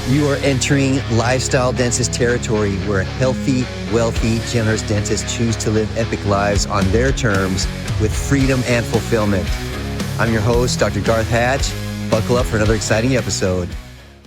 You are entering lifestyle dentist territory where healthy, wealthy, generous dentists choose to live epic lives on their terms with freedom and fulfillment. I'm your host, Dr. Garth Hatch. Buckle up for another exciting episode.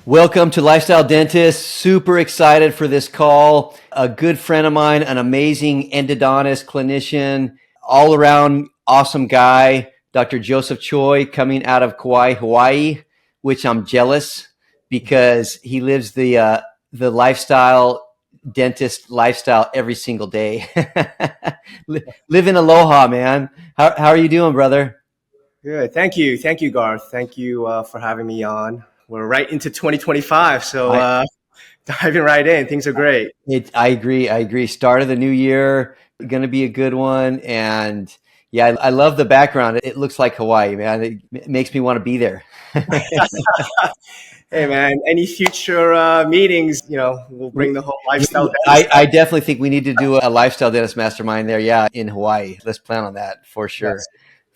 Welcome to Lifestyle Dentist. Super excited for this call. A good friend of mine, an amazing endodontist, clinician, all around awesome guy, Dr. Joseph Choi, coming out of Kauai, Hawaii, which I'm jealous because he lives the lifestyle dentist lifestyle every single day. Live in aloha, man. How are you doing, brother? Good. Thank you. Thank you, Garth. Thank you for having me on. We're right into 2025, so diving right in. Things are great. I agree. Start of the new year, going to be a good one. And yeah, I love the background. It looks like Hawaii, man. It makes me want to be there. Hey, man, any future meetings, we'll bring the whole lifestyle dentist. I definitely think we need to do a lifestyle dentist mastermind there. Yeah, in Hawaii. Let's plan on that for sure. Yes,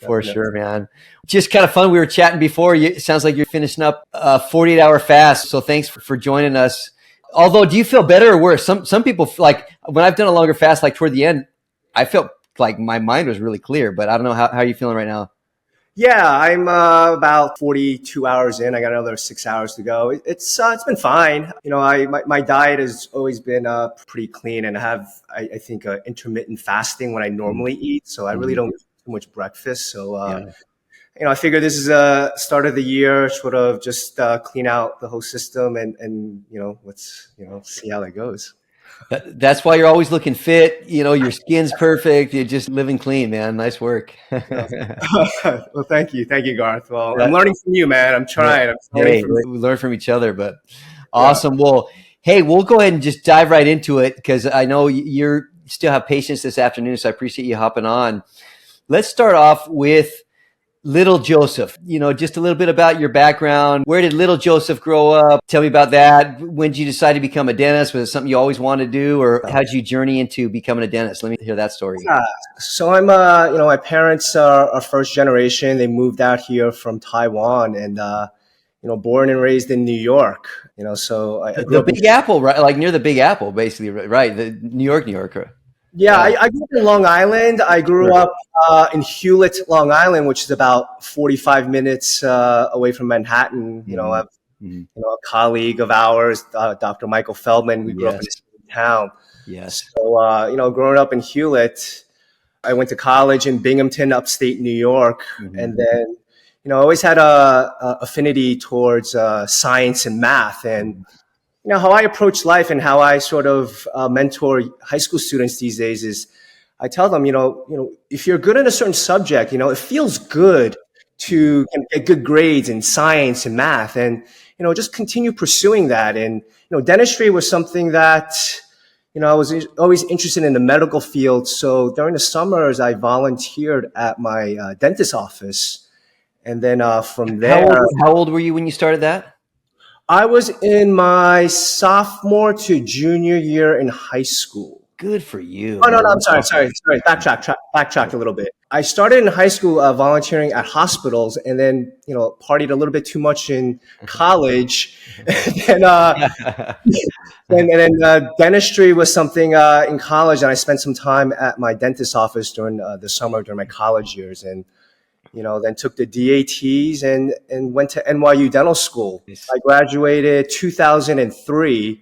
For definitely. sure, man. Just kind of fun. We were chatting before. It sounds like you're finishing up a 48-hour fast. So thanks for joining us. Although, do you feel better or worse? Some people, like when I've done a longer fast, like toward the end, I felt like my mind was really clear. But I don't know how are you feeling right now? Yeah, I'm about 42 hours in. I got another 6 hours to go. It's been fine. My diet has always been pretty clean, and I think intermittent fasting when I normally eat. So I really don't eat too much breakfast. So I figure this is a start of the year, sort of just clean out the whole system, and let's see how that goes. That's why you're always looking fit. Your skin's perfect. You're just living clean, man. Nice work. Well, thank you, Garth. Well, I'm learning from you, man. I'm trying. Hey, we learn from each other, but awesome. Yeah. Well, hey, we'll go ahead and just dive right into it because I know you still have patience this afternoon, so I appreciate you hopping on. Let's start off with little Joseph. Just a little bit about your background. Where did little Joseph grow up? Tell me about that. When did you decide to become a dentist? Was it something you always wanted to do, or how did you journey into becoming a dentist? Let me hear that story. So I'm, my parents are first generation. They moved out here from Taiwan, and born and raised in New York. So I grew up the Big Apple, right? Like near the Big Apple, basically, right? The New York. Yeah, I grew up in Long Island. I grew up in Hewlett, Long Island, which is about 45 minutes away from Manhattan. I have a colleague of ours, Dr. Michael Feldman. We grew up in the same town. Yes. So, growing up in Hewlett, I went to college in Binghamton, upstate New York, and then, I always had a affinity towards science and math, and how I approach life and how I sort of mentor high school students these days is I tell them, if you're good in a certain subject, it feels good to get good grades in science and math, and, just continue pursuing that. And, dentistry was something that, I was always interested in the medical field. So during the summers, I volunteered at my dentist office. And then from there. How old were you when you started that? I was in my sophomore to junior year in high school. Good for you. Oh, no, I'm sorry. Backtrack a little bit. I started in high school volunteering at hospitals, and then, partied a little bit too much in college. And then dentistry was something in college, and I spent some time at my dentist's office during the summer during my college years. And then took the DATs and went to NYU Dental School. I graduated 2003.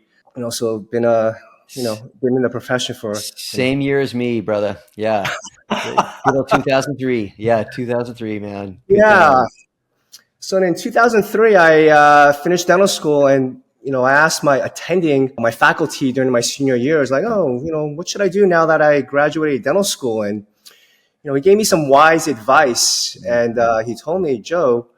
So been in the profession for same year as me, brother. Yeah, 2003. Yeah, 2003, man. Good time. So in 2003, I finished dental school, and I asked my faculty during my senior year, is like, what should I do now that I graduated dental school? And he gave me some wise advice, and he told me, Joe,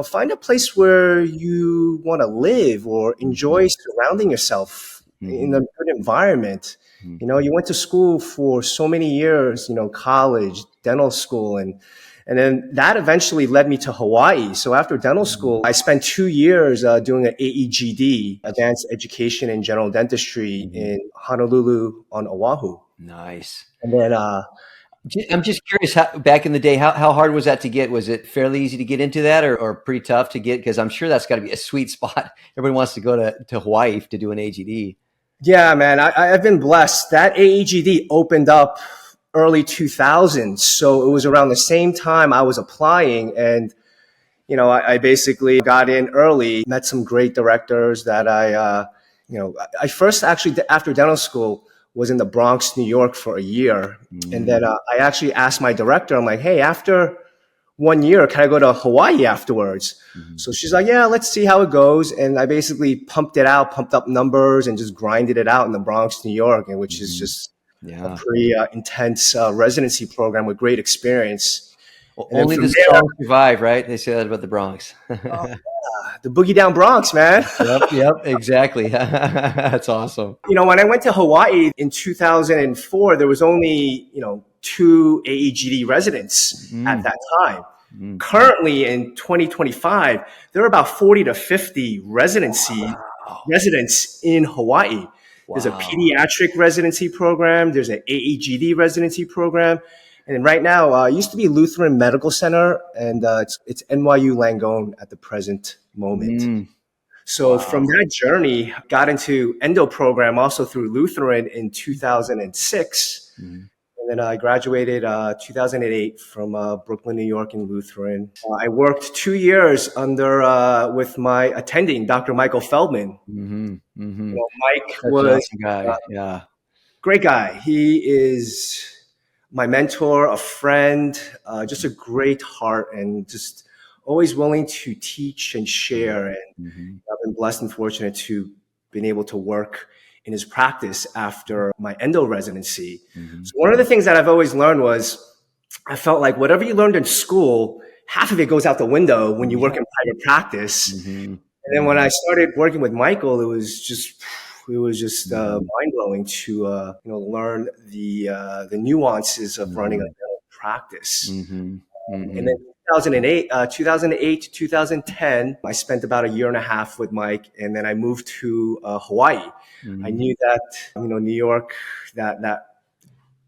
find a place where you want to live or enjoy surrounding yourself in a good environment. You went to school for so many years, college, dental school, and then that eventually led me to Hawaii. So after dental school, I spent 2 years doing an AEGD, Advanced Education in General Dentistry, in Honolulu on Oahu. Nice. And then I'm just curious, back in the day, how hard was that to get? Was it fairly easy to get into that, or pretty tough to get? Because I'm sure that's got to be a sweet spot. Everybody wants to go to Hawaii to do an AGD. Yeah, man, I've been blessed. That AEGD opened up early 2000s. So it was around the same time I was applying. And, I basically got in early, met some great directors that I first actually, after dental school, was in the Bronx, New York for a year. And then I actually asked my director, I'm like, hey, after 1 year, can I go to Hawaii afterwards? So she's like, yeah, let's see how it goes. And I basically pumped up numbers and just grinded it out in the Bronx, New York, and which is just a pretty intense residency program with great experience. And Only the strong survive, right? They say that about the Bronx. The boogie down Bronx, man. Yep, exactly. That's awesome. When I went to Hawaii in 2004, there was only, two AEGD residents at that time. Currently in 2025, there are about 40 to 50 residents in Hawaii. There's a pediatric residency program. There's an AEGD residency program. And right now, it used to be Lutheran Medical Center, and it's NYU Langone at the present moment. So from that journey, got into endo program also through Lutheran in 2006. And then I graduated 2008 from Brooklyn, New York in Lutheran. I worked 2 years with my attending, Dr. Michael Feldman. Mike was an awesome guy. Great guy. He is my mentor, a friend, just a great heart, and just always willing to teach and share. And I've been blessed and fortunate to been able to work in his practice after my endo residency. So one of the things that I've always learned was I felt like whatever you learned in school, half of it goes out the window when you work in private practice. And then when I started working with Michael, it was just mind blowing to learn the nuances of running a dental practice. And then 2008 to 2010, I spent about a year and a half with Mike, and then I moved to Hawaii. I knew that New York, that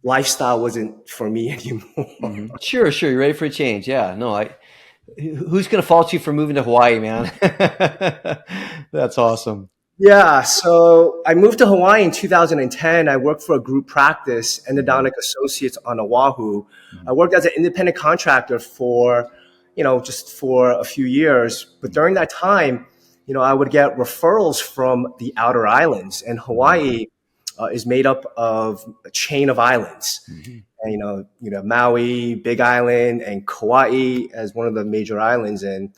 lifestyle wasn't for me anymore. Sure, you're ready for a change. Yeah, no, who's going to fault you for moving to Hawaii, man? That's awesome. Yeah, so I moved to Hawaii in 2010. I worked for a group practice, Endodontic Associates on Oahu. I worked as an independent contractor for, just for a few years. But during that time, I would get referrals from the outer islands. And Hawaii is made up of a chain of islands. And, Maui, Big Island, and Kauai as one of the major islands. And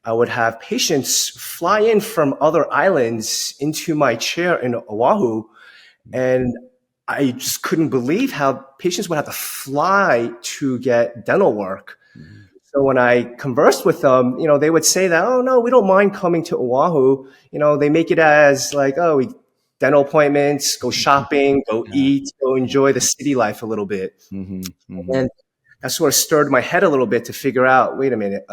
I would have patients fly in from other islands into my chair in Oahu. And I just couldn't believe how patients would have to fly to get dental work. So when I conversed with them, they would say that, oh, no, we don't mind coming to Oahu. They make it as like, oh, dental appointments, go shopping, go eat, go enjoy the city life a little bit. And that sort of stirred my head a little bit to figure out, wait a minute,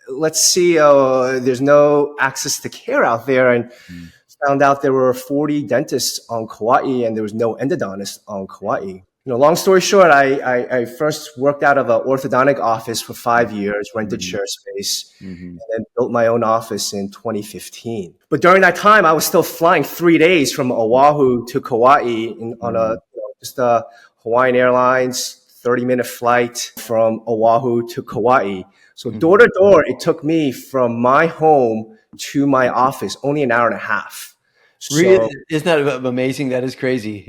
let's see, there's no access to care out there. And found out there were 40 dentists on Kauai and there was no endodontist on Kauai. Long story short, I first worked out of an orthodontic office for 5 years, rented share space, and then built my own office in 2015. But during that time, I was still flying 3 days from Oahu to Kauai on just a Hawaiian Airlines 30-minute flight from Oahu to Kauai. So door to door, it took me from my home to my office only an hour and a half. Really? Isn't that amazing? That is crazy.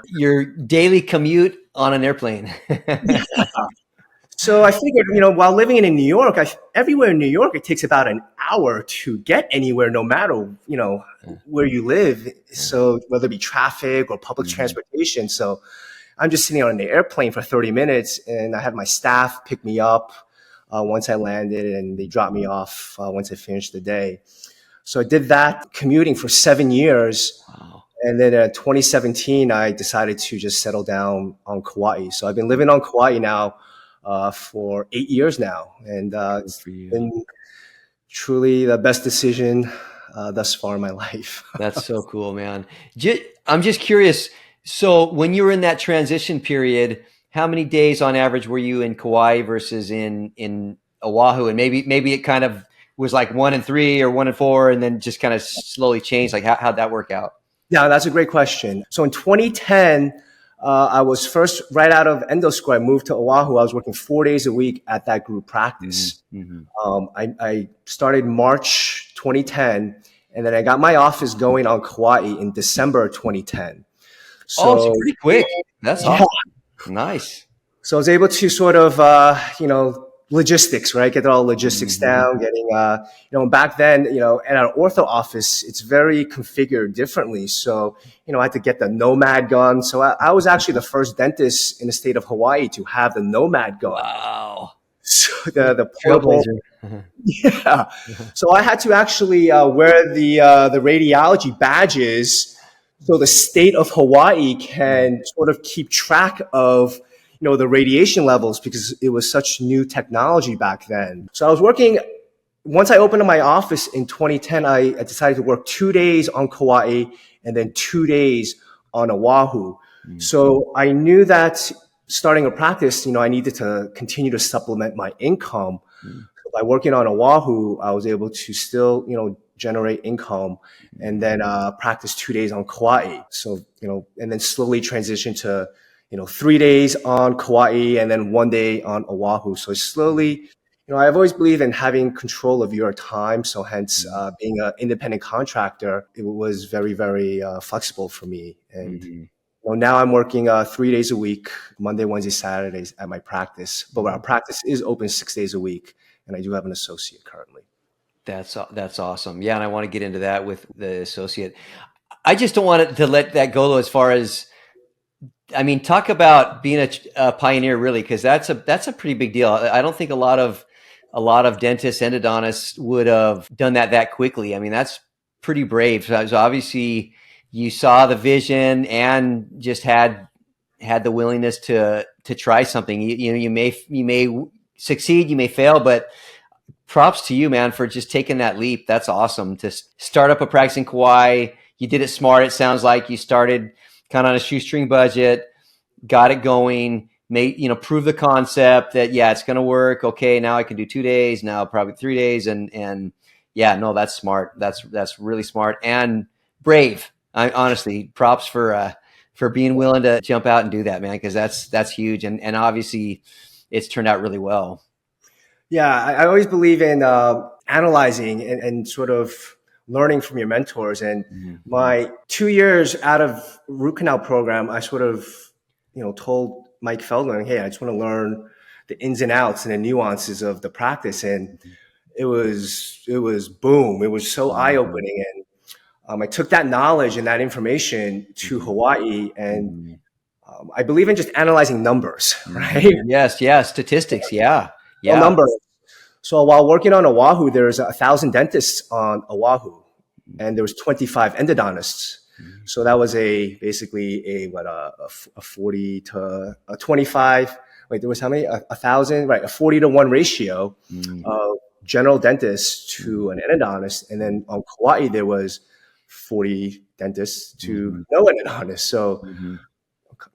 Your daily commute on an airplane. So I figured, while living in New York, everywhere in New York, it takes about an hour to get anywhere, no matter, where you live. So whether it be traffic or public transportation. So I'm just sitting on the airplane for 30 minutes and I had my staff pick me up once I landed and they dropped me off once I finished the day. So I did that commuting for 7 years. Wow. And then in 2017, I decided to just settle down on Kauai. So I've been living on Kauai now for 8 years now. And it's been truly the best decision thus far in my life. That's so cool, man. I'm just curious. So when you were in that transition period, how many days on average were you in Kauai versus in Oahu? And maybe it kind of was like 1 and 3 or 1 and 4, and then just kind of slowly changed. Like how'd that work out? Yeah, that's a great question. So in 2010, I was first right out of endo school. I moved to Oahu. I was working 4 days a week at that group practice. I started March 2010, and then I got my office going on Kauai in December 2010. So So pretty quick. That's yeah, awesome. Nice. so I was able to sort of, logistics, right? Get all logistics down, getting, back then, at our ortho office, it's very configured differently. So, I had to get the Nomad gun. So I was actually the first dentist in the state of Hawaii to have the Nomad gun. Wow. So the portable. Yeah. So I had to actually wear the radiology badges so the state of Hawaii can sort of keep track of the radiation levels, because it was such new technology back then. So I was working, once I opened up my office in 2010, I decided to work 2 days on Kauai and then 2 days on Oahu. So I knew that starting a practice, I needed to continue to supplement my income. So by working on Oahu, I was able to still, generate income and then practice 2 days on Kauai. So, and then slowly transition to 3 days on Kauai and then 1 day on Oahu. So slowly, I've always believed in having control of your time. So hence, being an independent contractor, it was very, very flexible for me. And now I'm working 3 days a week, Monday, Wednesday, Saturdays at my practice. But our practice is open 6 days a week, and I do have an associate currently. That's awesome. Yeah, and I want to get into that with the associate. I just don't want to let that go though, as far as, I mean, talk about being a pioneer, really, because that's a pretty big deal. I don't think a lot of dentists, endodontists would have done that quickly. I mean, that's pretty brave. So obviously, you saw the vision and just had the willingness to try something. You may succeed, you may fail, but props to you, man, for just taking that leap. That's awesome to start up a practice in Kauai. You did it smart. It sounds like you started kind of on a shoestring budget, got it going, prove the concept that, yeah, it's going to work. Okay. Now I can do 2 days, now probably 3 days. And yeah, no, that's smart. That's really smart and brave. I honestly, props for being willing to jump out and do that, man. Cause that's huge. And obviously it's turned out really well. Yeah. I always believe in, analyzing and sort of learning from your mentors. And my 2 years out of root canal program, I sort of, told Mike Feldman, hey, I just want to learn the ins and outs and the nuances of the practice. And it was boom. It was so eye-opening. And I took that knowledge and that information to Hawaii. And I believe in just analyzing numbers, right? Yes. Statistics. Yeah. Numbers. So while working on Oahu, there's 1,000 dentists on Oahu, and there was 25 endodontists. So that was basically a 40 to a 25. Wait, there was how many? 1,000, right? A 40-to-1 ratio of general dentists to an endodontist. And then on Kauai, there was 40 dentists to no endodontist. So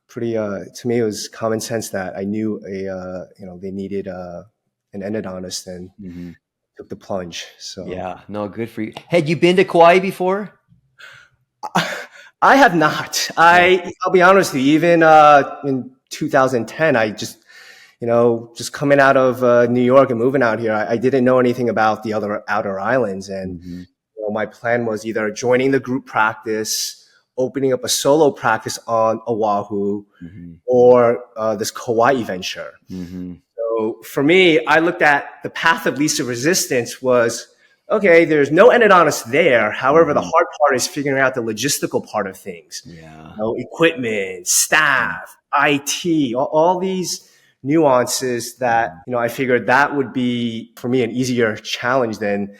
pretty, to me, it was common sense that I knew they needed an endodontist and took the plunge. So yeah, no, good for you. Had you been to Kauai before? I have not. I'll be honest with you. Even in 2010, I just coming out of New York and moving out here, I didn't know anything about the other outer islands. And my plan was either joining the group practice, opening up a solo practice on Oahu, or this Kauai venture. So for me, I looked at the path of least resistance was, okay, there's no endodontist there. However, the hard part is figuring out the logistical part of things. Yeah. Equipment, staff, IT, all these nuances that, I figured that would be, for me, an easier challenge than,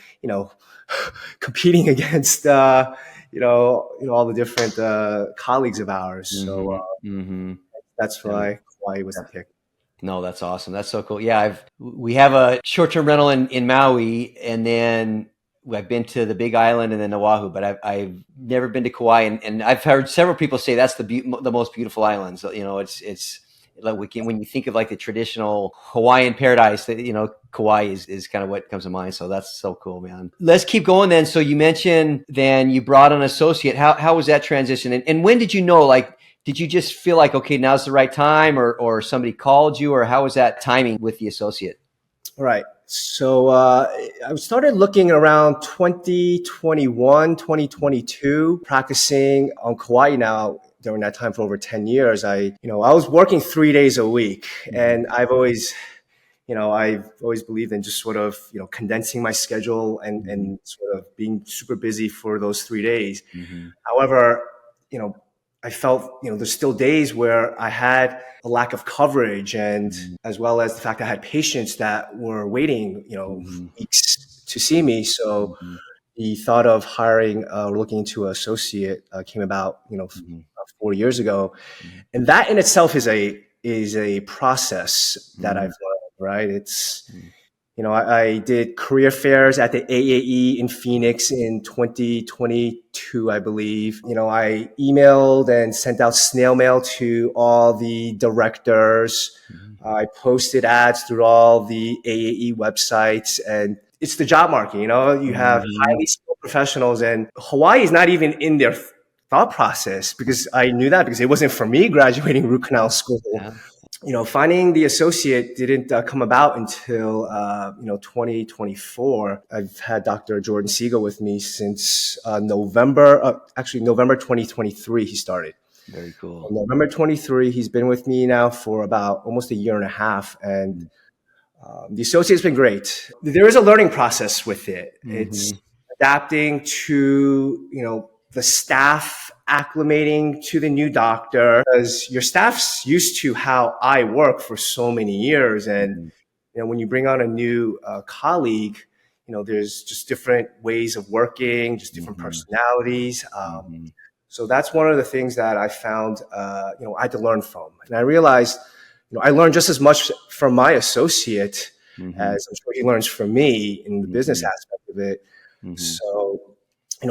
competing against, all the different colleagues of ours. So that's why it was a pick. No, that's awesome. That's so cool. Yeah, we have a short-term rental in Maui, and then I've been to the Big Island and then Oahu, but I've never been to Kauai, and I've heard several people say that's the most beautiful island. So, it's like when you think of like the traditional Hawaiian paradise, Kauai is kind of what comes to mind. So that's so cool, man. Let's keep going then. So you mentioned then you brought an associate. How was that transition? And when did you know, like, did you just feel like, okay, now's the right time, or somebody called you, or how was that timing with the associate? Right. So I started looking around 2021, 2022, practicing on Kauai now. During that time for over 10 years, I was working 3 days a week, and I've always believed in just sort of, condensing my schedule and sort of being super busy for those 3 days. Mm-hmm. However, I felt, there's still days where I had a lack of coverage, and as well as the fact that I had patients that were waiting, weeks to see me. So the thought of hiring or looking into an associate came about, 4 years ago. And that in itself is a process that I've learned, right? It's, I did career fairs at the AAE in Phoenix in 2022, I believe. I emailed and sent out snail mail to all the directors. I posted ads through all the AAE websites, and it's the job market. You have highly skilled professionals, and Hawaii is not even in their thought process, because I knew that because it wasn't for me graduating root canal school. Yeah. Finding the associate didn't come about until 2024. I've had Dr. Jordan Siegel with me since November 2023. He started. Very cool. November 23. He's been with me now for about almost a year and a half, and the associate's been great. There is a learning process with it. It's adapting to the staff, acclimating to the new doctor, because your staff's used to how I work for so many years. And, when you bring on a new colleague, there's just different ways of working, just different personalities. So that's one of the things that I found, I had to learn from. And I realized, I learned just as much from my associate as I'm sure he learns from me in the business aspect of it. So,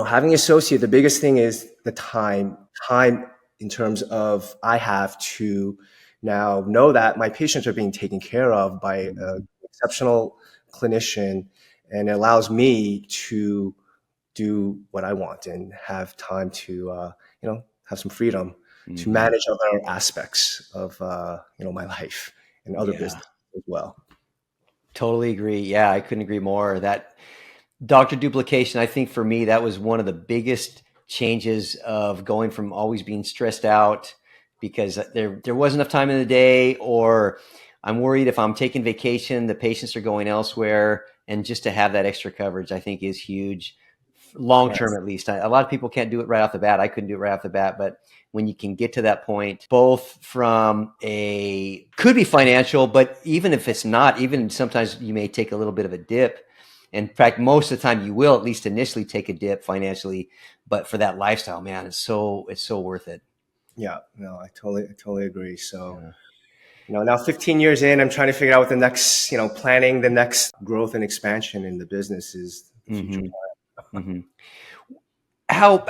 having an associate, the biggest thing is the time in terms of I have to now know that my patients are being taken care of by an exceptional clinician, and it allows me to do what I want and have time to, have some freedom to manage other aspects of, my life and other business as well. Totally agree. Yeah, I couldn't agree more. That doctor duplication, I think for me, that was one of the biggest changes of going from always being stressed out because there wasn't enough time in the day, or I'm worried if I'm taking vacation, the patients are going elsewhere, and just to have that extra coverage, I think is huge. Long term, at least. A lot of people can't do it right off the bat. I couldn't do it right off the bat, but when you can get to that point, both from could be financial, but even if it's not, even sometimes you may take a little bit of a dip. In fact, most of the time you will at least initially take a dip financially, but for that lifestyle, man, it's so worth it. Yeah, no, I totally agree. So, now 15 years in, I'm trying to figure out what the next, planning the next growth and expansion in the business is. The future plan. How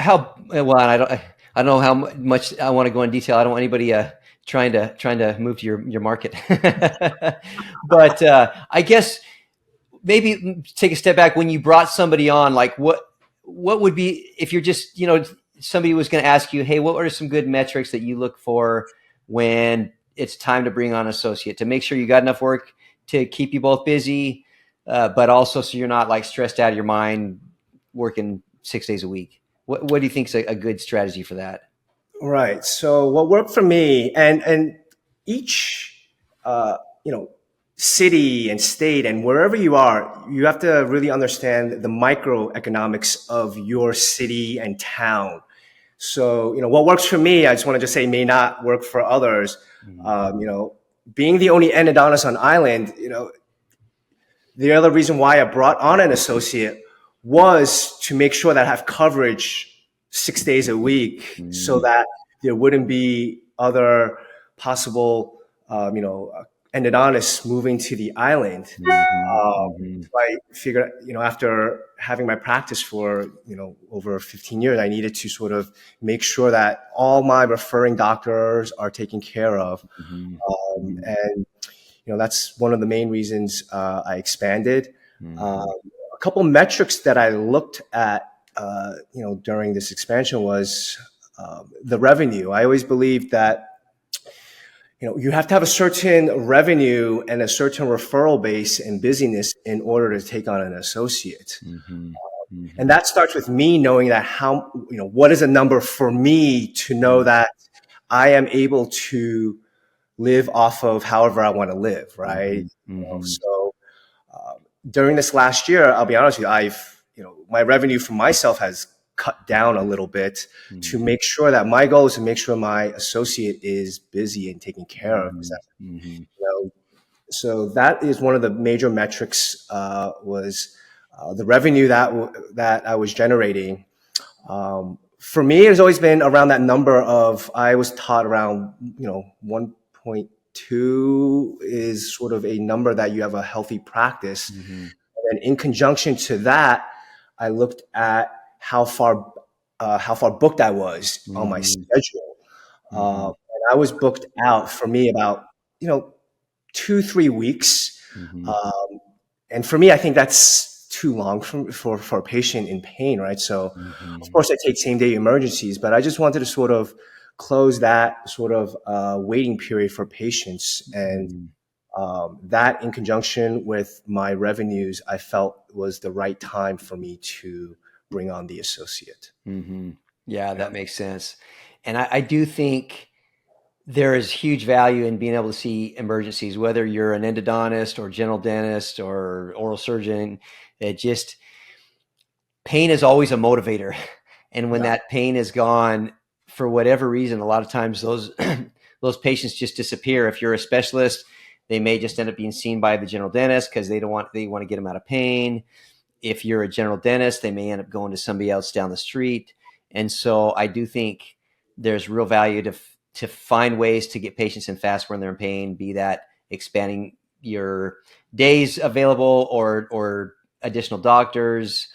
well? I don't know how much I want to go in detail. I don't want anybody trying to move to your market. But I guess maybe take a step back. When you brought somebody on, like what would be, if you're just somebody was going to ask you, hey, what are some good metrics that you look for when it's time to bring on an associate to make sure you got enough work to keep you both busy, but also so you're not like stressed out of your mind working 6 days a week? What do you think is a good strategy for that? Right. So what worked for me, and each, city and state and wherever you are, you have to really understand the microeconomics of your city and town. So, what works for me, I just want to just say may not work for others. Being the only endodontist on island, the other reason why I brought on an associate was to make sure that I have coverage 6 days a week, so that there wouldn't be other possible, endodontists moving to the island. Mm-hmm. So I figured, after having my practice for, over 15 years, I needed to sort of make sure that all my referring doctors are taken care of. Mm-hmm. And, that's one of the main reasons I expanded. Mm-hmm. A couple metrics that I looked at, during this expansion was the revenue. I always believed that you have to have a certain revenue and a certain referral base and busyness in order to take on an associate. Mm-hmm. And that starts with me knowing that what is a number for me to know that I am able to live off of however I want to live, right? Mm-hmm. So during this last year, I'll be honest with you, my revenue for myself has cut down a little bit to make sure that my goal is to make sure my associate is busy and taken care of. So that is one of the major metrics, was the revenue that I was generating. For me, it's always been around that number of, I was taught around, 1.2 is sort of a number that you have a healthy practice. And in conjunction to that, I looked at how far booked I was on my schedule. And I was booked out for me about, 2-3 weeks. And for me, I think that's too long for a patient in pain, right? So of course I take same day emergencies, but I just wanted to sort of close that sort of waiting period for patients. And that in conjunction with my revenues, I felt was the right time for me to bring on the associate. Yeah, that makes sense. And I do think there is huge value in being able to see emergencies, whether you're an endodontist or general dentist or oral surgeon. Pain is always a motivator. And when that pain is gone, for whatever reason, a lot of times those those patients just disappear. If you're a specialist, they may just end up being seen by the general dentist because they want to get them out of pain. If you're a general dentist, they may end up going to somebody else down the street. And so I do think there's real value to find ways to get patients in fast when they're in pain, be that expanding your days available or additional doctors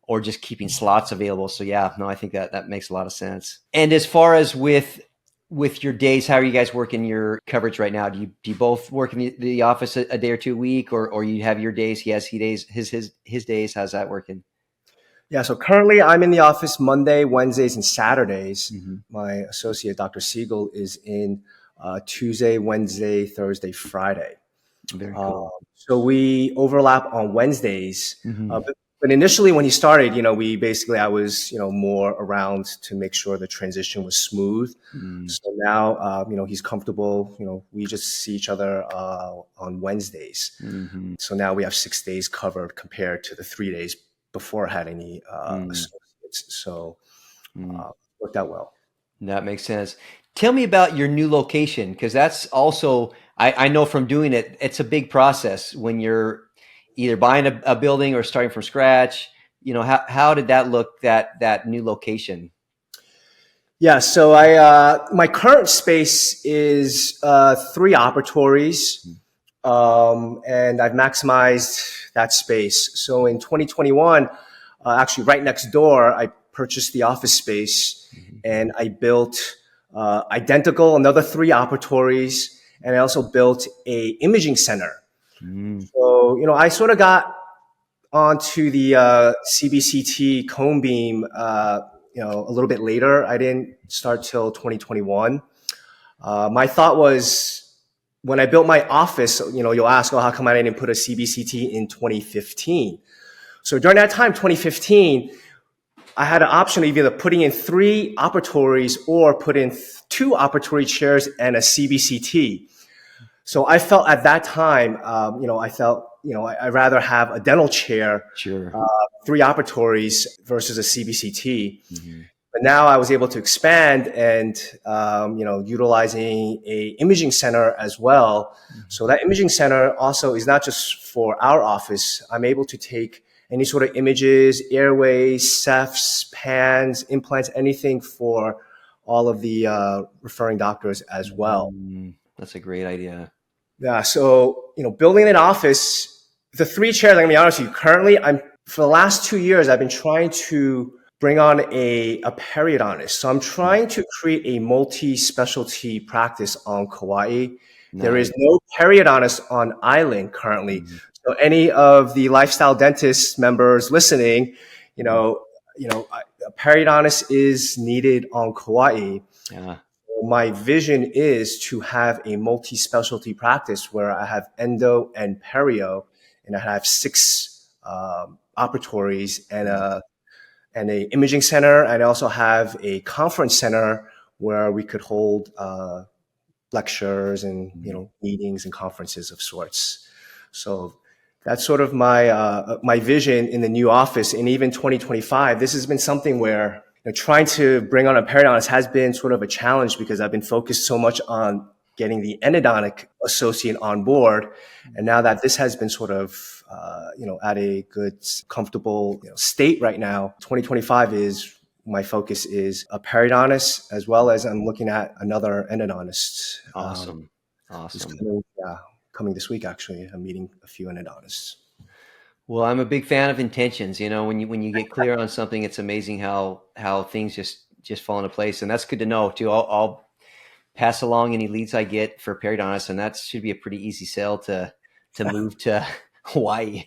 or just keeping slots available. So yeah, no, I think that makes a lot of sense. And as far as with your days, how are you guys working your coverage right now? Do you both work in the office a day or two a week, or you have your days? He has his days. How's that working? Yeah, so currently I'm in the office Monday, Wednesdays, and Saturdays. My associate, Dr. Siegel, is in Tuesday, Wednesday, Thursday, Friday. Very cool. So we overlap on Wednesdays. But initially when he started, I was, more around to make sure the transition was smooth. So now, he's comfortable. We just see each other on Wednesdays. So now we have 6 days covered compared to the 3 days before I had any associates. So worked out well. That makes sense. Tell me about your new location, because that's also, I know from doing it, it's a big process when you're either buying a building or starting from scratch. How did that look, that new location? Yeah, so my current space is 3 operatories, and I've maximized that space. So in 2021, actually right next door, I purchased the office space and I built identical another 3 operatories, and I also built a imaging center. So I sort of got onto the CBCT cone beam a little bit later. I didn't start till 2021. My thought was, when I built my office, you'll ask, how come I didn't put a CBCT in 2015? So during that time, 2015, I had an option of either putting in 3 operatories or put in 2 operatory chairs and a CBCT. So I felt at that time, I'd rather have a dental chair, 3 operatories versus a CBCT. But now I was able to expand and, utilizing a imaging center as well. So that imaging center also is not just for our office. I'm able to take any sort of images, airways, cephs, pans, implants, anything for all of the referring doctors as well. That's a great idea. Yeah. So, building an office, the 3 chairs, I'm going to be honest with you, currently for the last 2 years, I've been trying to bring on a periodontist. So I'm trying to create a multi-specialty practice on Kauai. There is no periodontist on island currently. Mhm. So any of the lifestyle dentist members listening, a periodontist is needed on Kauai. Yeah. My vision is to have a multi-specialty practice where I have endo and perio, and I have 6 operatories and a imaging center. And I also have a conference center where we could hold lectures and meetings and conferences of sorts. So that's sort of my vision in the new office. And even 2025, this has been something where trying to bring on a periodontist has been sort of a challenge because I've been focused so much on getting the endodontic associate on board. And now that this has been sort of, at a good, comfortable state right now, 2025 is my focus is a periodontist as well as I'm looking at another endodontist. Awesome. Coming this week, actually. I'm meeting a few endodontists. Well, I'm a big fan of intentions. When you get clear on something, it's amazing how things just fall into place. And that's good to know too. I'll pass along any leads I get for periodontists, and that should be a pretty easy sell to move to Hawaii.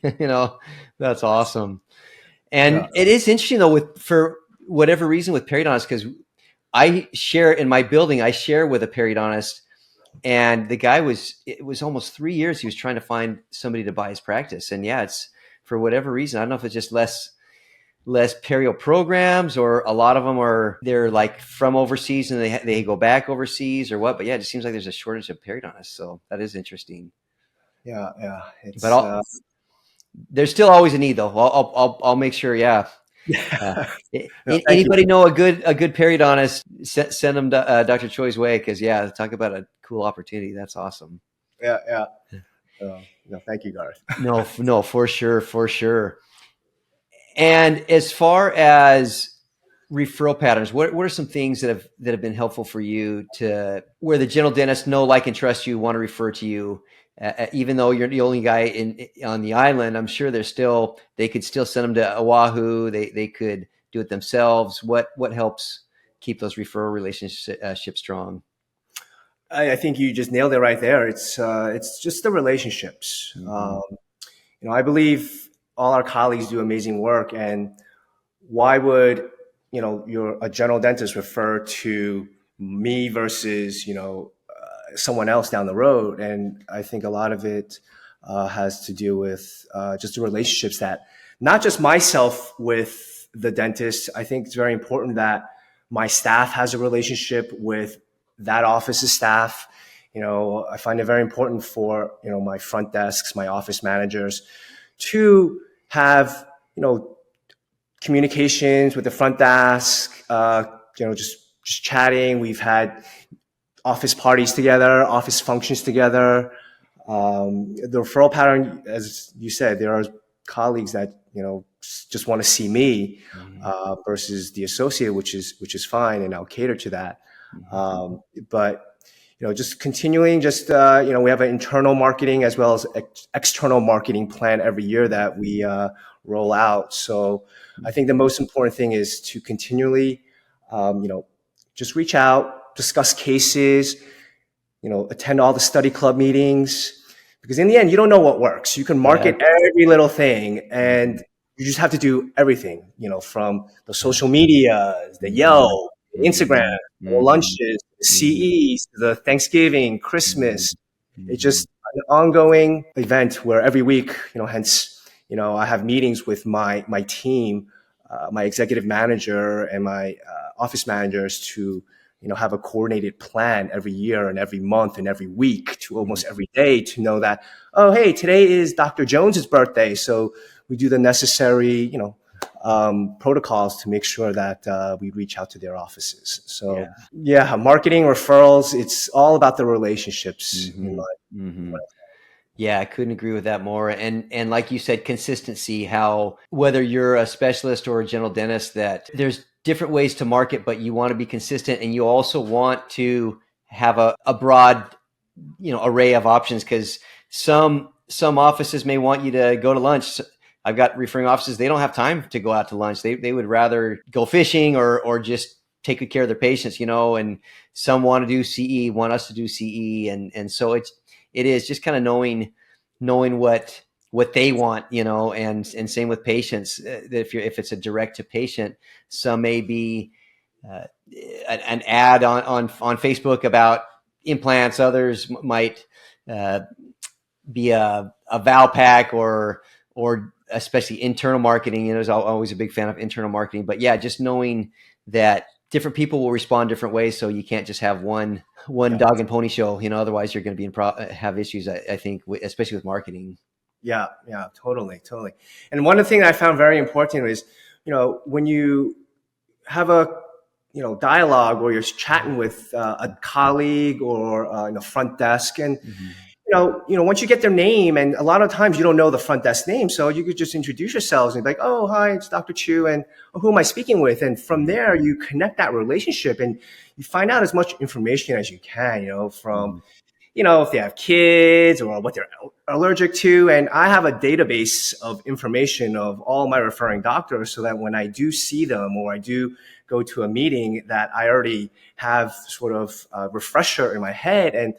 That's awesome. And it is interesting though, for whatever reason with periodontists, because I share in my building, I share with a periodontist, and the guy it was almost 3 years he was trying to find somebody to buy his practice. And yeah, it's for whatever reason, I don't know if it's just less perio programs, or a lot of them they're like from overseas and they go back overseas or what. But yeah, it just seems like there's a shortage of periodontists. So that is interesting. Yeah. But there's still always a need though. I'll make sure. Yeah. Anybody know a good periodontist? Send them Dr. Choi's way, because talk about a cool opportunity. That's awesome. Yeah. No, thank you, Garth. No, for sure. And as far as referral patterns, what are some things that have been helpful for you to where the general dentists know, like, and trust you, want to refer to you, even though you're the only guy on the island? I'm sure they could still send them to Oahu. They could do it themselves. What helps keep those referral relationships strong? I think you just nailed it right there. It's just the relationships. Mm-hmm. I believe all our colleagues do amazing work, and why would you're a general dentist refer to me versus someone else down the road? And I think a lot of it has to do with just the relationships that not just myself with the dentist. I think it's very important that my staff has a relationship with that office's staff. I find it very important for my front desks, my office managers, to have communications with the front desk. Just chatting. We've had office parties together, office functions together. The referral pattern, as you said, there are colleagues that just want to see me versus the associate, which is fine, and I'll cater to that. But just continuing, we have an internal marketing as well as external marketing plan every year that we roll out. So I think the most important thing is to continually, just reach out, discuss cases, attend all the study club meetings, because in the end, you don't know what works. You can market every little thing, and you just have to do everything, from the social media, the Yelp, Instagram, the lunches, the CEs, the Thanksgiving, Christmas. It's just an ongoing event where every week, hence, I have meetings with my team, my executive manager and my office managers to, have a coordinated plan every year and every month and every week to almost every day to know that, oh, hey, today is Dr. Jones's birthday. So we do the necessary, protocols to make sure that we reach out to their offices. So marketing, referrals, it's all about the relationships. Yeah, I couldn't agree with that more. And like you said, consistency, how whether you're a specialist or a general dentist, that there's different ways to market, but you want to be consistent, and you also want to have a broad array of options, because some offices may want you to go to lunch. I've got referring offices, they don't have time to go out to lunch. They would rather go fishing or just take good care of their patients, and some want to do CE, want us to do CE. And so it is just kind of knowing what they want, and same with patients. That if it's a direct to patient, some may be an ad on Facebook about implants. Others might be a Val pack or especially internal marketing. I was always a big fan of internal marketing, but yeah, just knowing that different people will respond different ways. So you can't just have one dog and pony show, otherwise you're going to be have issues, I think, especially with marketing. Yeah, totally. And one of the things I found very important is, when you have a, dialogue, or you're chatting with a colleague or in a front desk, and once you get their name, and a lot of times you don't know the front desk name, so you could just introduce yourselves and be like, "Oh, hi, it's Dr. Chu, and who am I speaking with?" And from there, you connect that relationship, and you find out as much information as you can, from if they have kids or what they're allergic to. And I have a database of information of all my referring doctors, so that when I do see them or I do go to a meeting, that I already have sort of a refresher in my head. And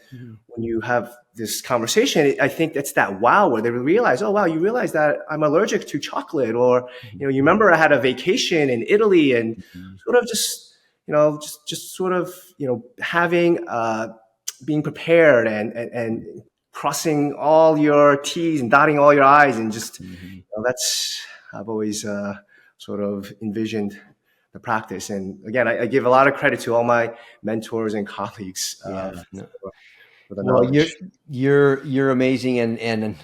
when you have this conversation, I think it's that wow, where they realize, oh, wow, you realize that I'm allergic to chocolate, or, you remember I had a vacation in Italy, and sort of just sort of, having, being prepared and crossing all your T's and dotting all your I's, and just, that's, I've always sort of envisioned the practice. And again, I give a lot of credit to all my mentors and colleagues for the knowledge. You're amazing, and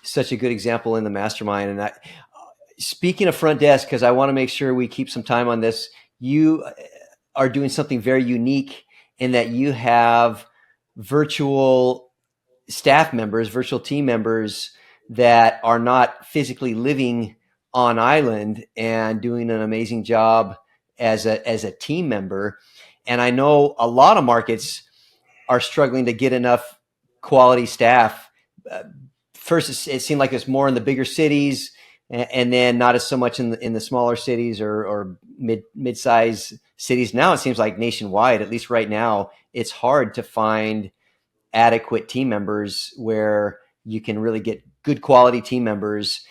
such a good example in the mastermind. And speaking of front desk, because I want to make sure we keep some time on this, you are doing something very unique in that you have virtual staff members, virtual team members that are not physically living on island and doing an amazing job as a team member. And I know a lot of markets are struggling to get enough quality staff. First, it seemed like it's more in the bigger cities, and then not as so much in the smaller cities or mid-size cities. Now it seems like nationwide, at least right now, it's hard to find adequate team members where you can really get good quality team members,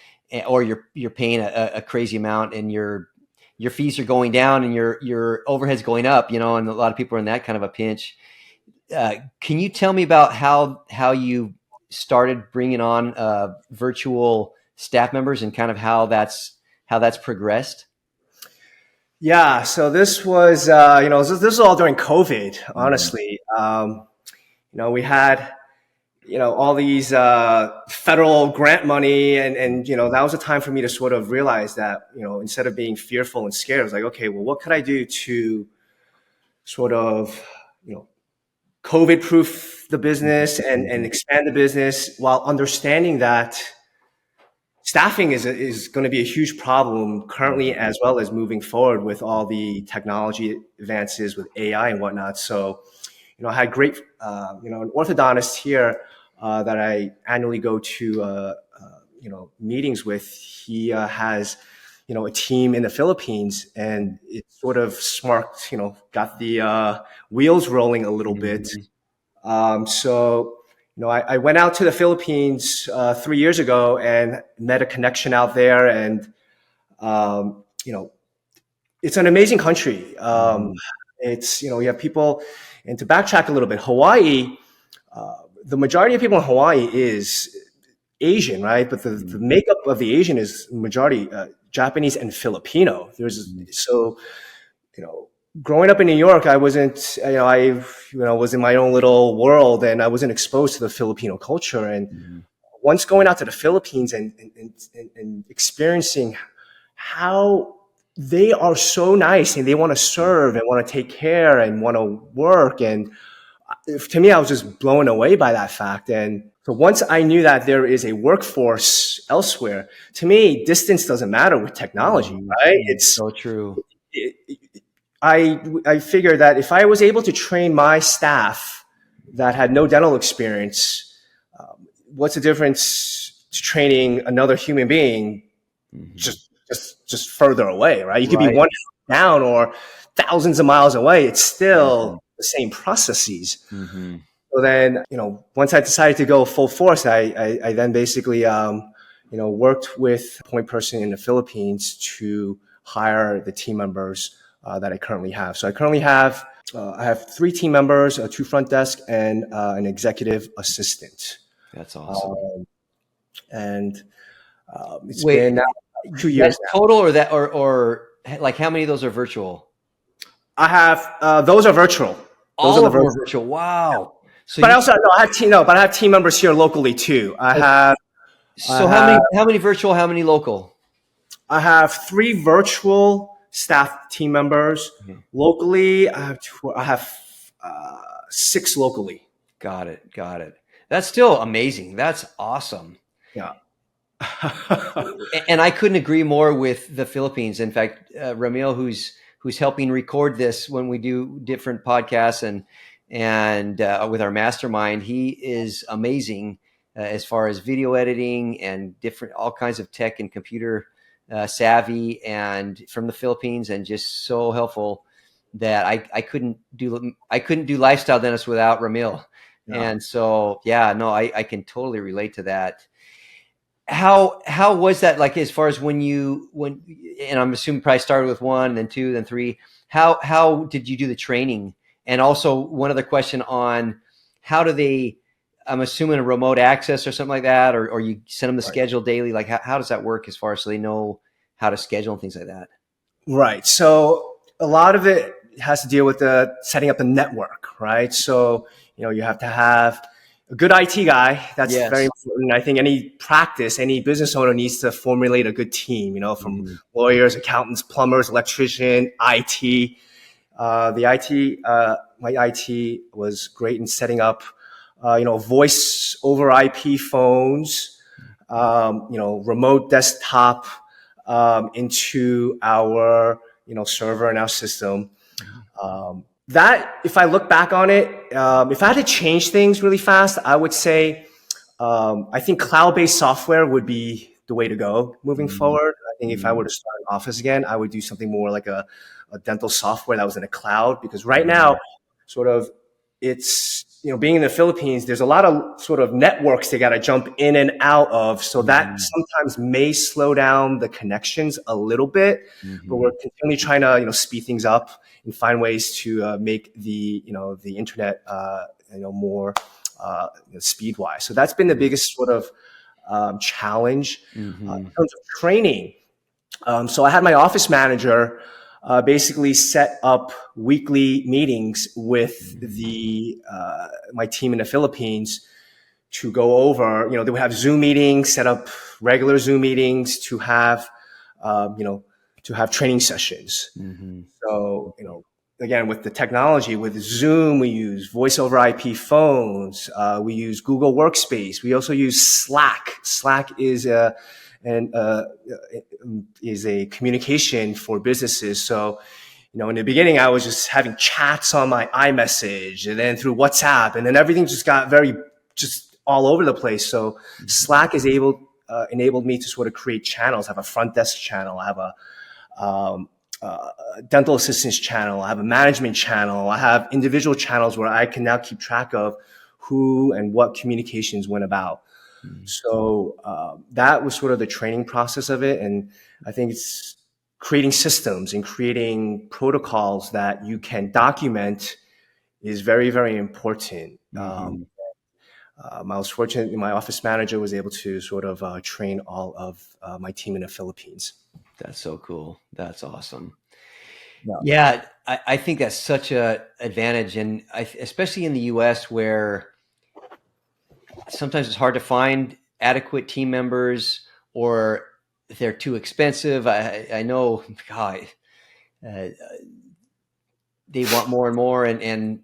or you're paying a crazy amount, and your fees are going down and your overhead's going up, and a lot of people are in that kind of a pinch. Can you tell me about how you started bringing on virtual staff members, and kind of how that's progressed? Yeah, so this was, this is all during COVID, honestly. We had, all these federal grant money, and that was a time for me to sort of realize that, instead of being fearful and scared, I was like, okay, well, what could I do to sort of, COVID-proof the business and expand the business, while understanding that staffing is going to be a huge problem currently, as well as moving forward with all the technology advances with AI and whatnot. So, I had great, an orthodontist here that I annually go to, meetings with. He has, a team in the Philippines, and it sort of sparked, got the wheels rolling a little bit. So, I went out to the Philippines 3 years ago and met a connection out there, and it's an amazing country. It's, you have people, and to backtrack a little bit, Hawaii, the majority of people in Hawaii is Asian, right? But the makeup of the Asian is majority Japanese and Filipino. So, growing up in New York, I wasn't, I was in my own little world, and I wasn't exposed to the Filipino culture. And once going out to the Philippines and experiencing how they are so nice, and they want to serve and want to take care and want to work. And to me, I was just blown away by that fact. And so once I knew that there is a workforce elsewhere, to me, distance doesn't matter with technology, right? It's so true. I figured that if I was able to train my staff that had no dental experience, what's the difference to training another human being just further away, right? You could be one down or thousands of miles away. It's still the same processes. So then, once I decided to go full force, I then basically, worked with a point person in the Philippines to hire the team members that I currently have. So I have 3 team members, 2 front desk, and an executive assistant. That's awesome. And it's been now 2 years now. Total, or like how many of those are virtual? I have those are virtual. All of them are virtual. Wow. So but I have team members here locally too. How many virtual? How many local? I have 3 virtual staff team members. Locally, I have 6 locally. Got it. That's still amazing. That's awesome. Yeah. And I couldn't agree more with the Philippines. In fact, Ramil, who's helping record this when we do different podcasts and with our mastermind, he is amazing as far as video editing and all kinds of tech and computer savvy, and from the Philippines, and just so helpful that I couldn't do lifestyle dentist without Ramil. Yeah. And so, I can totally relate to that. How was that, like, as far as when and I'm assuming probably started with 1, then 2, then 3, how did you do the training? And also one other question on how do they, I'm assuming a remote access or something like that, or you send them the schedule daily. Like how does that work as far as so they know how to schedule and things like that? Right. So a lot of it has to deal with the setting up the network, right? So, you have to have a good IT guy. That's very important. I think any business owner needs to formulate a good team, from lawyers, accountants, plumbers, electrician, IT. My IT was great in setting up, voice over IP phones, remote desktop, into our, server and our system. That, if I look back on it, if I had to change things really fast, I would say, I think cloud-based software would be the way to go moving forward. I think if I were to start an office again, I would do something more like a dental software that was in a cloud, because right now, sort of, it's, being in the Philippines, there's a lot of sort of networks they got to jump in and out of. So that sometimes may slow down the connections a little bit, but we're continually trying to, speed things up and find ways to make the internet, more speed wise. So that's been the biggest sort of challenge in terms of training. So I had my office manager basically set up weekly meetings with my team in the Philippines to go over, they would have Zoom meetings, set up regular Zoom meetings to have training sessions. So, again, with the technology, with Zoom, we use voice over IP phones. We use Google Workspace. We also use Slack. Slack is a communication for businesses. So, in the beginning, I was just having chats on my iMessage and then through WhatsApp, and then everything just got just all over the place. So Slack is enabled me to sort of create channels. I have a front desk channel. I have a dental assistance channel. I have a management channel. I have individual channels where I can now keep track of who and what communications went about. So that was sort of the training process of it. And I think it's creating systems and creating protocols that you can document is very, very important. I was fortunate, my office manager was able to sort of train all of my team in the Philippines. That's so cool. That's awesome. Yeah, I think that's such a advantage. And especially in the US, where sometimes it's hard to find adequate team members, or if they're too expensive. I know, God, they want more and more, and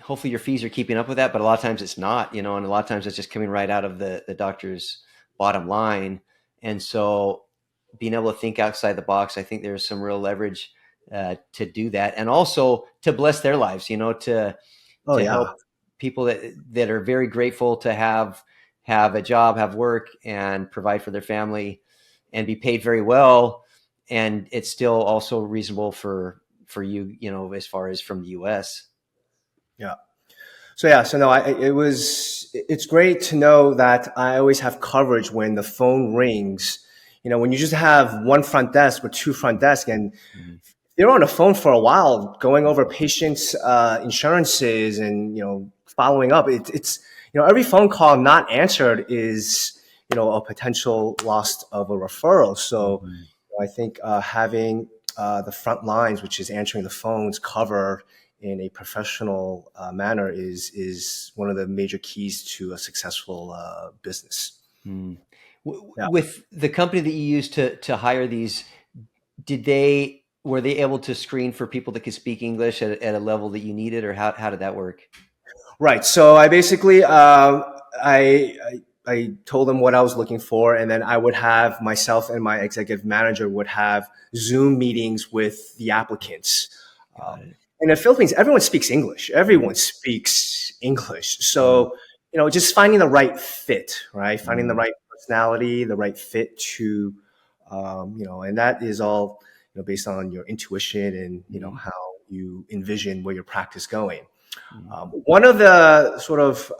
hopefully your fees are keeping up with that. But a lot of times it's not, and a lot of times it's just coming right out of the doctor's bottom line. And so being able to think outside the box, I think there's some real leverage to do that, and also to bless their lives, to help people that are very grateful to have a job, have work, and provide for their family, and be paid very well, and it's still also reasonable for you, as far as from the U.S. Yeah. So no, it's great to know that I always have coverage when the phone rings. When you just have one front desk or two front desks, and they're on the phone for a while, going over patients' insurances and following up. It's every phone call not answered is a potential loss of a referral. So I think having the front lines, which is answering the phones, covered in a professional manner is one of the major keys to a successful business. Yeah. With the company that you used to hire these, were they able to screen for people that could speak English at a level that you needed, or how did that work? Right. So I basically I told them what I was looking for, and then I would have myself and my executive manager would have Zoom meetings with the applicants. In the Philippines, everyone speaks English. Everyone speaks English. So, just finding the right fit, right? Finding the right personality, the right fit to, and that is all, based on your intuition and, how you envision where your practice going. One of the sort of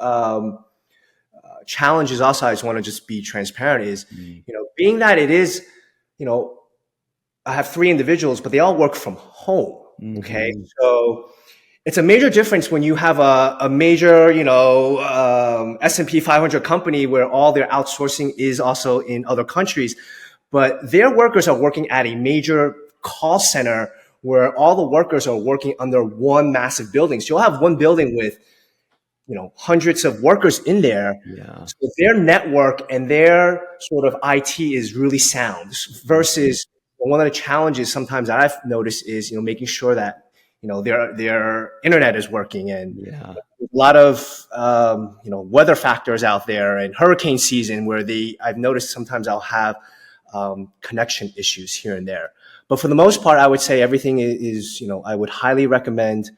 challenges also, I just want to just be transparent, is, being that it is, I have 3 individuals, but they all work from home. Okay. So it's a major difference when you have a major, S&P 500 company where all their outsourcing is also in other countries, but their workers are working at a major call center where all the workers are working under one massive building. So you'll have one building with, hundreds of workers in there. Yeah. So their network and their sort of IT is really sound versus one of the challenges sometimes that I've noticed is, making sure that, their internet is working, and a lot of, weather factors out there, and hurricane season where I've noticed sometimes I'll have connection issues here and there. But for the most part, I would say everything is, I would highly recommend,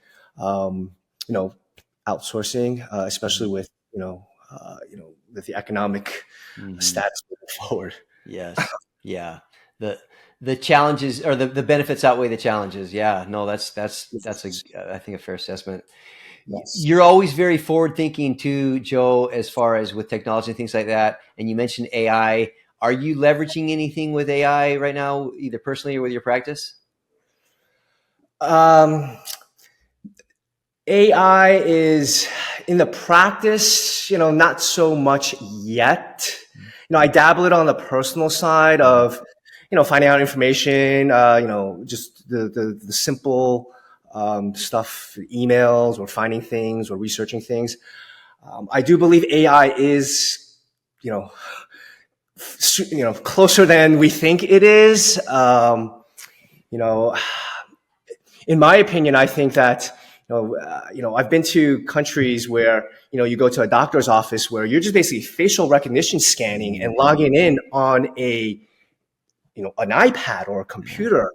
outsourcing, especially with, with the economic status moving forward. Yes. Yeah. The challenges or the benefits outweigh the challenges. Yeah, no, that's I think a fair assessment. Yes. You're always very forward thinking too, Joe, as far as with technology and things like that. And you mentioned AI. Are you leveraging anything with AI right now, either personally or with your practice? AI is in the practice, not so much yet. I dabble it on the personal side of, finding out information, just the simple stuff, emails or finding things or researching things. I do believe AI is, closer than we think it is. In my opinion, I think that, I've been to countries where, you go to a doctor's office where you're just basically facial recognition scanning and logging in on an iPad or a computer.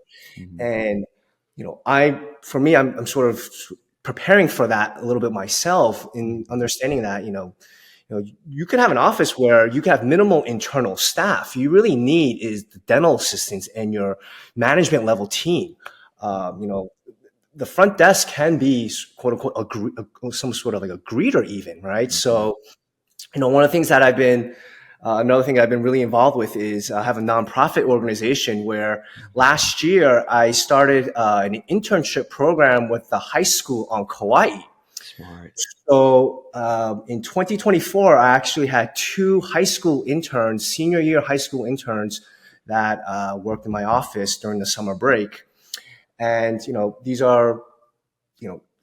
And, I'm sort of preparing for that a little bit myself in understanding that, you can have an office where you can have minimal internal staff. You really need is the dental assistants and your management level team. The front desk can be quote unquote some sort of like a greeter even, right? So, one of the things that another thing I've been really involved with is I have a nonprofit organization where last year I started an internship program with the high school on Kauai. Smart. So in 2024, I actually had 2 high school interns, senior year high school interns that worked in my office during the summer break. And, these are,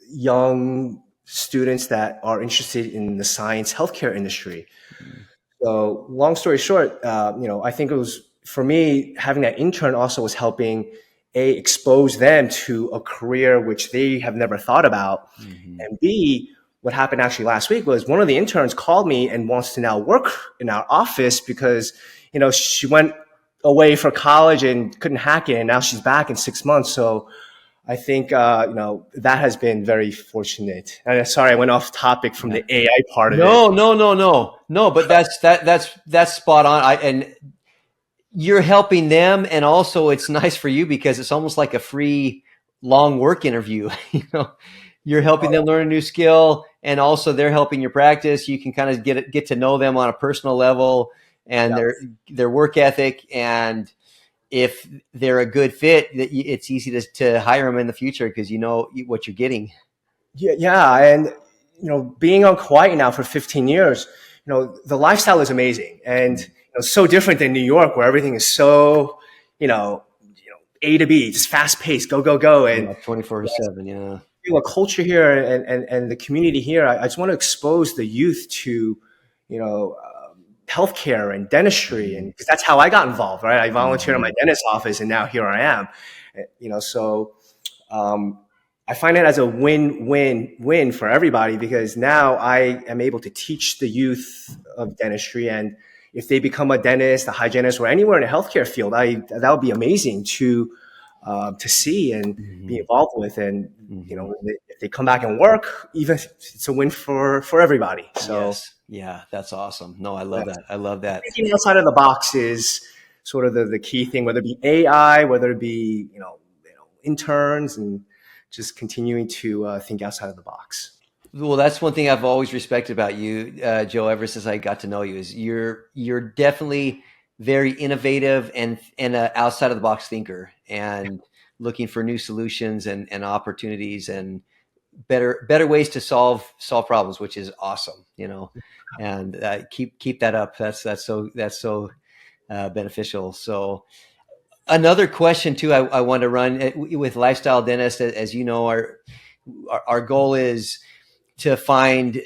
young students that are interested in the science healthcare industry. So long story short, I think it was, for me, having that intern also was helping expose them to a career which they have never thought about. And B, what happened actually last week was one of the interns called me and wants to now work in our office because, she went away for college and couldn't hack it. And now she's back in 6 months. So I think, that has been very fortunate. And sorry, I went off topic from the AI part of it. No, but that's spot on. And you're helping them, and also it's nice for you because it's almost like a free long work interview. You're helping them learn a new skill, and also they're helping your practice. You can kind of get to know them on a personal level and their work ethic, and if they're a good fit, it's easy to hire them in the future because you know what you're getting. Yeah. And, being on Kauai now for 15 years, the lifestyle is amazing and so different than New York where everything is so, A to B, just fast paced, go, go, go. And 24/7. Yeah. A culture here and the community here, I just want to expose the youth to, healthcare and dentistry, and because that's how I got involved, right? I volunteered in my dentist's office, and now here I am. So I find it as a win-win-win for everybody because now I am able to teach the youth of dentistry, and if they become a dentist, a hygienist, or anywhere in the healthcare field, that would be amazing to see and be involved with. And if they come back and work, even it's a win for everybody. So yes. Yeah, that's awesome. No, I love that. I love that. Thinking outside of the box is sort of the key thing, whether it be AI, whether it be interns, and just continuing to think outside of the box. Well, that's one thing I've always respected about you, Joe, ever since I got to know you, is you're definitely very innovative and an outside of the box thinker, and looking for new solutions and opportunities and better ways to solve problems, which is awesome, and keep that up. That's so beneficial. So another question too, I want to run with Lifestyle Dentist. As you know, our goal is to find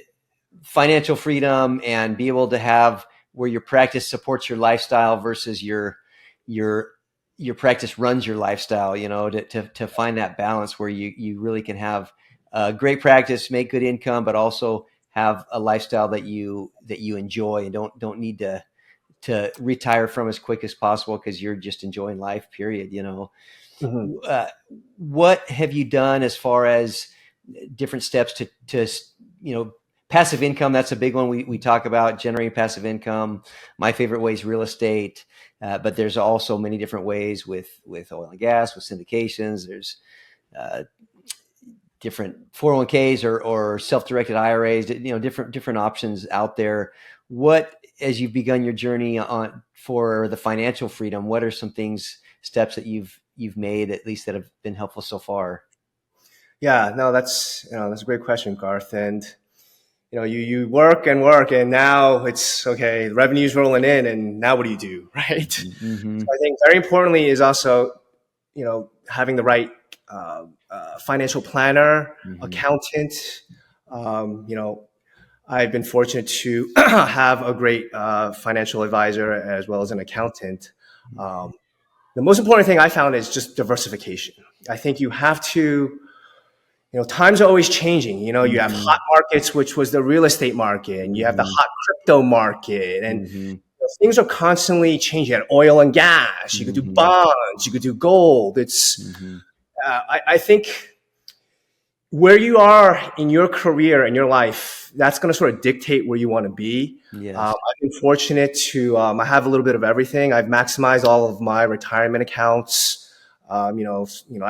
financial freedom and be able to have where your practice supports your lifestyle versus your practice runs your lifestyle, to find that balance where you really can have a great practice, make good income, but also have a lifestyle that you enjoy and don't need to retire from as quick as possible because you're just enjoying life, period. What have you done as far as different steps to passive income? That's a big one. We talk about generating passive income. My favorite way is real estate, but there's also many different ways with oil and gas, with syndications. There's different 401ks or self-directed IRAs, different options out there. What, as you've begun your journey on for the financial freedom, what are some steps that you've made, at least, that have been helpful so far? Yeah, no, that's a great question, Garth. And you work and work, and now it's okay. Revenue's rolling in, and now what do you do, right? Mm-hmm. So I think very importantly is also, having the right financial planner, accountant. I've been fortunate to have a great financial advisor as well as an accountant. The most important thing I found is just diversification. I think you have to. Times are always changing. You have hot markets, which was the real estate market, and you have the hot crypto market, and things are constantly changing. You have oil and gas. You could do bonds. You could do gold. It's, I think, where you are in your career and your life, that's going to sort of dictate where you want to be. Yes. I've been fortunate to, I have a little bit of everything. I've maximized all of my retirement accounts. I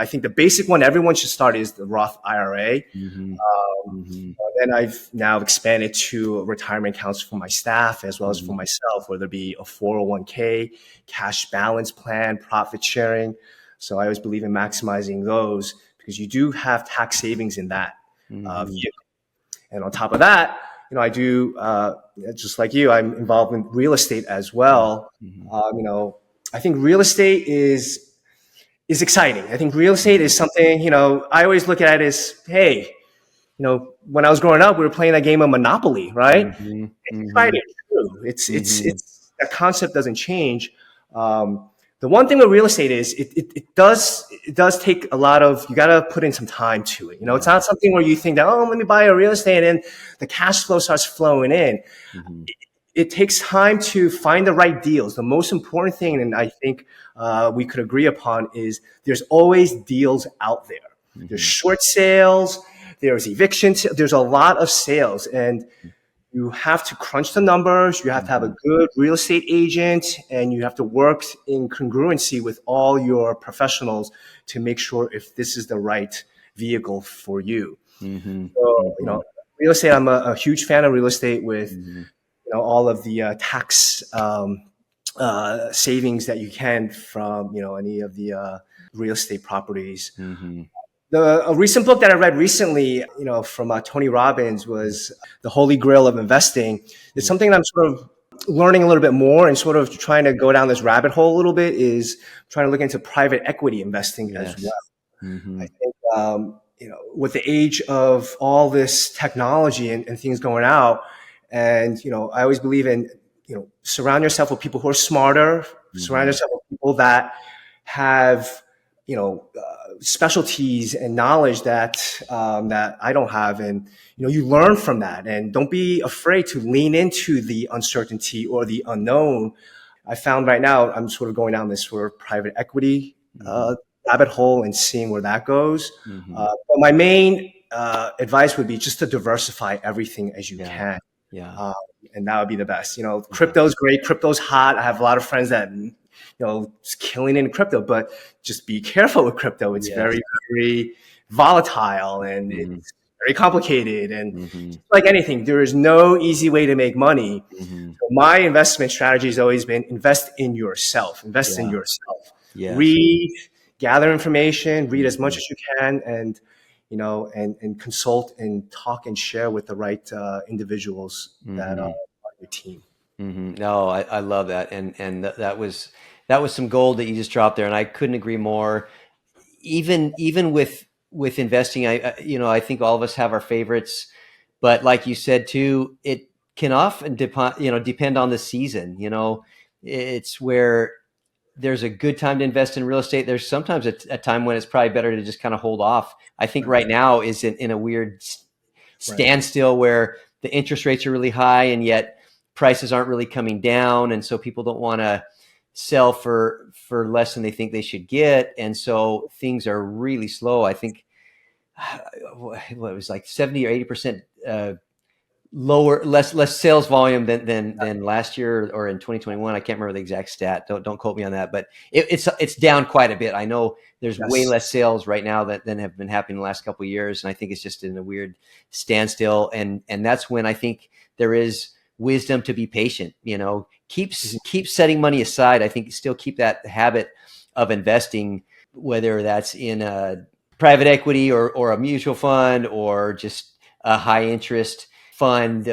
think the basic one everyone should start is the Roth IRA. Then I've now expanded to retirement accounts for my staff as well as for myself, whether it be a 401k, cash balance plan, profit sharing. So I always believe in maximizing those because you do have tax savings in that vehicle. And on top of that, I do, just like you, I'm involved in real estate as well. I think real estate is exciting. I think real estate is something, I always look at it as, hey, when I was growing up, we were playing that game of Monopoly, right? It's exciting too. It's that concept doesn't change. The one thing with real estate is it does take a lot of, you got to put in some time to it. It's not something where you think that, let me buy a real estate and the cash flow starts flowing in. It takes time to find the right deals. The most important thing, and I think we could agree upon, is there's always deals out there. there's short sales, there's evictions, there's a lot of sales, and you have to crunch the numbers. You have to have a good real estate agent, and you have to work in congruency with all your professionals to make sure if this is the right vehicle for you. So, real estate, I'm a huge fan of real estate with, all of the tax savings that you can from, any of the real estate properties. A recent book that I read recently, from Tony Robbins was The Holy Grail of Investing. It's something that I'm sort of learning a little bit more and sort of trying to go down this rabbit hole a little bit, is trying to look into private equity investing as well. I think, with the age of all this technology and things going out, and, I always believe in, surround yourself with people who are smarter, surround yourself with people that have, specialties and knowledge that I don't have, and you learn from that, and don't be afraid to lean into the uncertainty or the unknown. I found right now I'm sort of going down this sort of private equity rabbit hole and seeing where that goes. But my main advice would be just to diversify everything as you can. And that would be the best. Crypto's great. Crypto's hot. I have a lot of friends that just killing in crypto, but just be careful with crypto. It's very, very volatile, and it's very complicated. And like anything, there is no easy way to make money. So my investment strategy has always been invest in yourself. Invest in yourself. Read, gather information, read as much as you can, and and consult and talk and share with the right individuals that are on your team. No, I love that, and that was some gold that you just dropped there, and I couldn't agree more. Even with investing, I think all of us have our favorites, but like you said too, it can often depend on the season. It's where there's a good time to invest in real estate. There's sometimes a time when it's probably better to just kind of hold off. I think right now is in a weird standstill where the interest rates are really high, and yet prices aren't really coming down. And so people don't want to sell for less than they think they should get. And so things are really slow. I think it was like 70 or 80% lower, less sales volume than last year or in 2021. I can't remember the exact stat. Don't quote me on that, but it's down quite a bit. I know there's way less sales right now than have been happening the last couple of years. And I think it's just in a weird standstill. And that's when I think there is wisdom to be patient. Keep setting money aside. I think still keep that habit of investing, whether that's in a private equity or a mutual fund or just a high interest fund.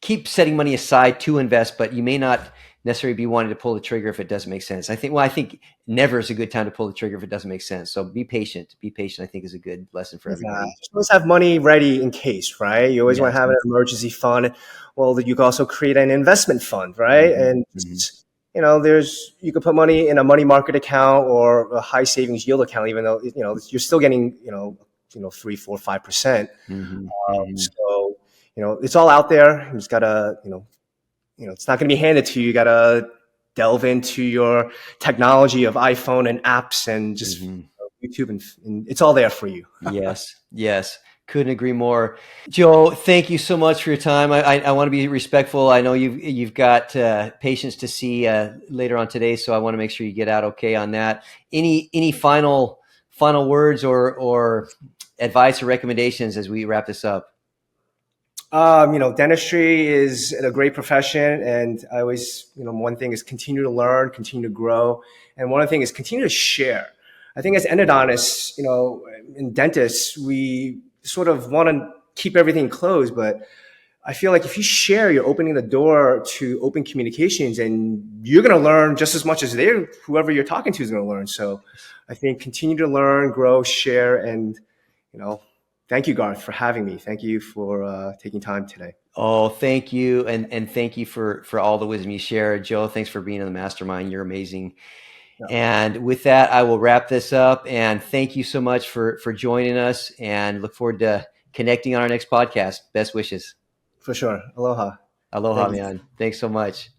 Keep setting money aside to invest, but you may not necessarily be wanting to pull the trigger if it doesn't make sense. I think never is a good time to pull the trigger if it doesn't make sense. So be patient. Be patient, I think, is a good lesson for everybody. You always have money ready in case, right? You always want to have an emergency fund. Well, you can also create an investment fund, right? And you could put money in a money market account or a high savings yield account, even though you're still getting 3, 4, 5%. So it's all out there. You just gotta it's not going to be handed to you. You got to delve into your technology of iPhone and apps and just YouTube, and it's all there for you. Yes. Couldn't agree more. Joe, thank you so much for your time. I want to be respectful. I know you've got patients to see later on today, so I want to make sure you get out okay on that. Any final words or advice or recommendations as we wrap this up? Dentistry is a great profession, and I always, one thing is continue to learn, continue to grow, and one other thing is continue to share. I think as endodontists, and dentists, we sort of want to keep everything closed, but I feel like if you share, you're opening the door to open communications, and you're going to learn just as much as whoever you're talking to is going to learn. So I think continue to learn, grow, share, and, thank you, Garth, for having me. Thank you for taking time today. Oh, thank you. And thank you for all the wisdom you shared. Joe, thanks for being in the mastermind. You're amazing. Yeah. And with that, I will wrap this up. And thank you so much for joining us, and look forward to connecting on our next podcast. Best wishes. For sure. Aloha. Aloha, man. Thanks so much.